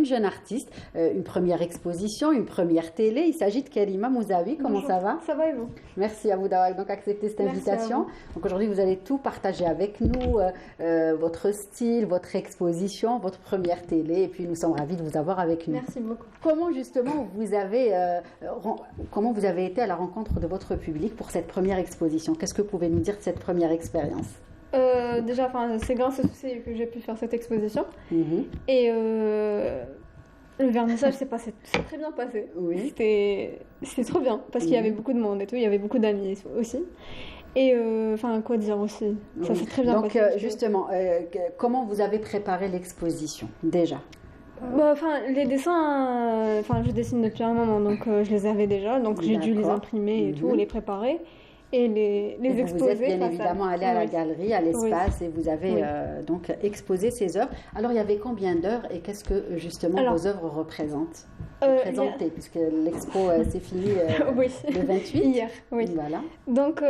jeune artiste, une première exposition, une première télé. Il s'agit de Karima Mouzaoui. Comment Bonjour. ça va? Ça va et vous? Merci à vous d'avoir donc accepté cette Merci à invitation. vous. Donc aujourd'hui, vous allez tout partager avec nous, votre style, votre exposition, votre première télé. Et puis nous sommes ravis de vous avoir avec nous. Merci beaucoup. Comment justement comment vous avez été à la rencontre de votre public pour cette première exposition? Qu'est-ce que vous pouvez nous dire de cette première expérience? Déjà, c'est grâce à Souci que j'ai pu faire cette exposition. Mhm. Et le vernissage c'est très bien passé. Oui. C'était trop bien parce qu'il y avait beaucoup de monde et tout, il y avait beaucoup d'amis aussi. Et quoi dire aussi? Ça Oui. s'est très bien Donc passé. justement, comment vous avez préparé l'exposition déjà? Les dessins, je dessine depuis un moment, donc je les avais déjà, donc j'ai dû les D'accord. imprimer et tout, les préparer et les Et exposer. vous êtes bien face à- évidemment allé à la Oui. galerie, à l'espace, et vous avez Oui. donc exposé ces œuvres. Alors il y avait combien d'heures et qu'est-ce que justement Alors, vos œuvres représentent? il y a- Représentées, puisque l'expo s'est finie Oui. le 28. Hier, oui. Voilà, Donc,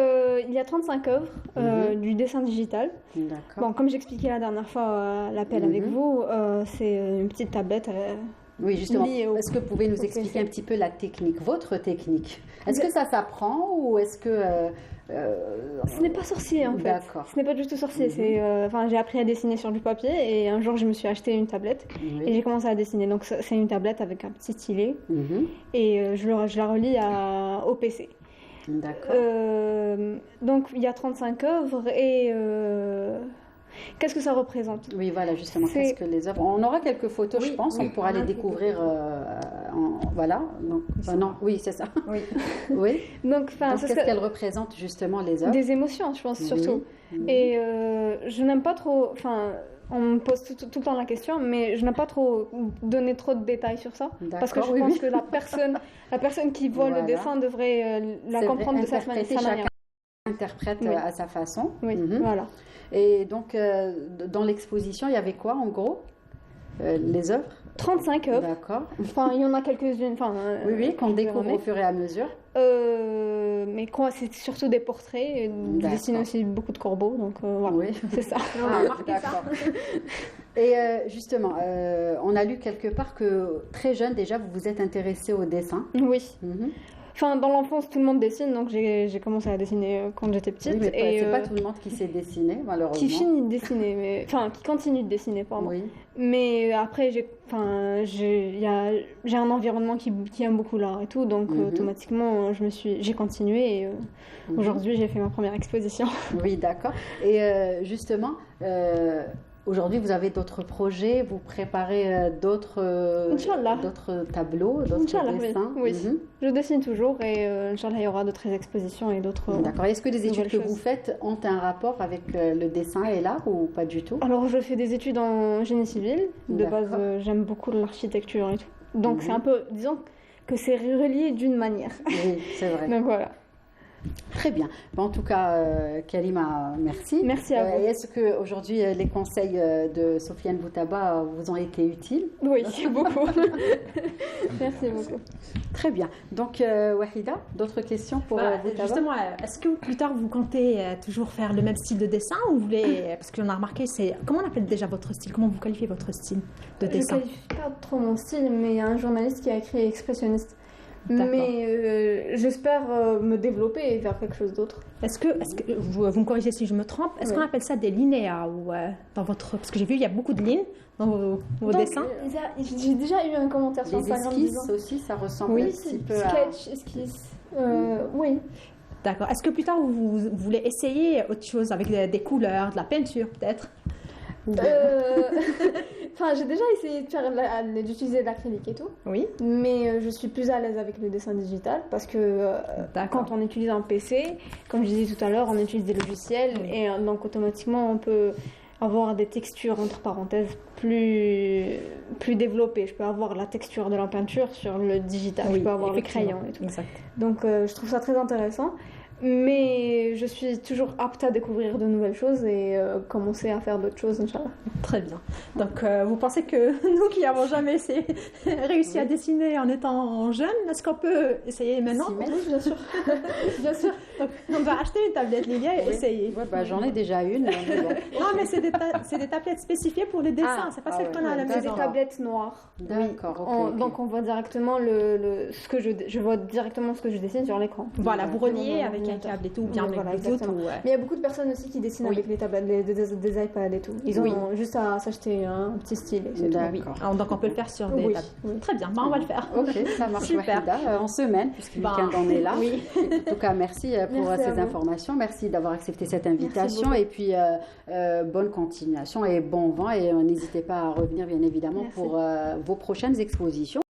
il y a 35 œuvres du dessin digital. d'accord. Bon, comme j'expliquais la dernière fois à l'appel avec vous, c'est une petite tablette. Oui, justement. lié au- Est-ce que vous pouvez nous au expliquer PC. un petit peu la technique, votre technique? Est-ce que ça s'apprend ou est-ce que... Ce n'est pas sorcier en fait. D'accord. Ce n'est pas du tout sorcier. J'ai appris à dessiner sur du papier et un jour je me suis acheté une tablette et Oui. j'ai commencé à dessiner. Donc c'est une tablette avec un petit stylet Mhm. et je la relie au PC. D'accord. Donc il y a 35 œuvres et qu'est-ce que ça représente? Oui, voilà, justement, C'est- qu'est-ce que les œuvres... On aura quelques photos, Oui, je pense, oui, on pourra on a les quelques découvrir. Voilà. Donc, non, oui, c'est ça. Oui. Oui. Donc, Donc, ce qu'est-ce serait qu'elles représentent, justement, les œuvres? des émotions, je pense, surtout. Oui. Et je n'aime pas trop. On me pose tout le temps la question, mais je n'aime pas trop donner trop de détails sur ça. Parce que je D'accord, oui, pense oui. que la personne qui voit Voilà. le dessin devrait la C'est vrai, comprendre de sa interpréter, manière. chacun interprète Oui. à sa façon. Oui, Mhm. voilà. Et donc, dans l'exposition, il y avait quoi, en gros? Les œuvres? 35 œuvres. D'accord. Il y en a quelques-unes. Oui, oui, qu'on je vais découvre au remettre. fur et à mesure. Mais quoi, c'est surtout des portraits. Et je D'accord. dessine aussi beaucoup de corbeaux, donc voilà. Oui. C'est ça. On a remarqué ça. D'accord. Et justement, on a lu quelque part que très jeune déjà, vous vous êtes intéressé au dessin. Oui. Mhm. Dans l'enfance, tout le monde dessine, donc j'ai commencé à dessiner quand j'étais petite. Oui, mais et c'est pas tout le monde qui sait dessiner, malheureusement. qui finit de dessiner, qui continue de dessiner, pardon. Oui. Mais après, j'ai un environnement qui aime beaucoup l'art et tout, donc automatiquement, j'ai continué et aujourd'hui, j'ai fait ma première exposition. Oui, d'accord. Et justement, aujourd'hui, vous avez d'autres projets, vous préparez d'autres Inch'Allah. tableaux, d'autres Inch'Allah, oui. dessins. Oui. Mhm. Je dessine toujours et Inch'Allah, il y aura d'autres expositions et d'autres... D'accord. Est-ce que les études nouvelles que choses. vous faites ont un rapport avec le dessin et l'art ou pas du tout? Alors, je fais des études en génie civil. De base, D'accord. j'aime beaucoup l'architecture et tout. Donc, Mhm. c'est un peu, disons que c'est relié d'une manière. Oui, c'est vrai. Donc, voilà. Très bien. En tout cas, Karima, merci. Merci à vous. Et est-ce qu'aujourd'hui, les conseils de Sofiane Boutaba vous ont été utiles? Oui, beaucoup. Merci beaucoup. Très bien. Donc, Wahida, d'autres questions pour Boutaba? Justement, est-ce que plus tard vous comptez toujours faire le même style de dessin ou vous voulez, parce que j'en ai remarqué, comment on appelle déjà votre style? Comment vous qualifiez votre style de Je dessin? qualifie pas trop mon style, mais il y a un journaliste qui a écrit expressionniste. D'accord. Mais j'espère me développer et faire quelque chose d'autre. Est-ce que vous me corrigez si je me trompe, est-ce Oui. qu'on appelle ça des linéas ou dans votre, parce que j'ai vu il y a beaucoup de lignes dans vos Donc, dessins. J'ai déjà eu un commentaire sur Les Instagram esquisses disant... aussi, ça ressemble Oui, un petit peu à... sketch, esquisse. Oui. D'accord. Est-ce que plus tard vous voulez essayer autre chose avec des couleurs, de la peinture peut-être? J'ai déjà essayé d'utiliser de l'acrylique et tout, Oui. mais je suis plus à l'aise avec le dessin digital parce que D'accord. quand on utilise un PC, comme je disais tout à l'heure, on utilise des logiciels et donc automatiquement on peut avoir des textures entre parenthèses plus développées. Je peux avoir la texture de la peinture sur le digital, je peux avoir le effectivement. crayon et tout. Exact. Donc je trouve ça très intéressant. Mais je suis toujours apte à découvrir de nouvelles choses et commencer à faire d'autres choses, Inch'Allah. Très bien. Donc, vous pensez que nous qui n'avons jamais réussi à dessiner en étant jeunes, est-ce qu'on peut essayer maintenant? Si, mais- Oui, bien sûr. Bien sûr. Donc, on va acheter une tablette, Lilia, et Oui. essayer. Ouais, bah, j'en ai déjà une. Mais bon. Non, mais c'est des tablettes spécifiées pour les dessins. Ah, C'est pas ah celles ouais, qu'on a à la ouais, C'est maison. des tablettes noires. D'accord, On- ok, ok. Donc on voit directement ce que je vois directement ce que je dessine sur l'écran. Voilà, vous reliez Ouais, avec un ouais, câble et tout, ou bien ouais, avec voilà, Bluetooth. exactement. Ou, Mais il y a beaucoup de personnes aussi qui dessinent Oui. avec les tablettes, des iPads et tout. Ils ont Oui. juste à s'acheter un petit stylet. c'est tout. D'accord. Ah, donc on peut le faire sur des Oui, tablettes. oui. Très bien, bah, on va le faire. Ok, ça marche, Super. Wahida. En semaine, puisque le Bah, week-end en est là. Oui. En tout cas, merci pour Merci à ces vous. informations. Merci d'avoir accepté cette invitation. beaucoup. Et puis, bonne continuation et bon vent. Et n'hésitez pas à revenir, bien évidemment, Merci. pour vos prochaines expositions.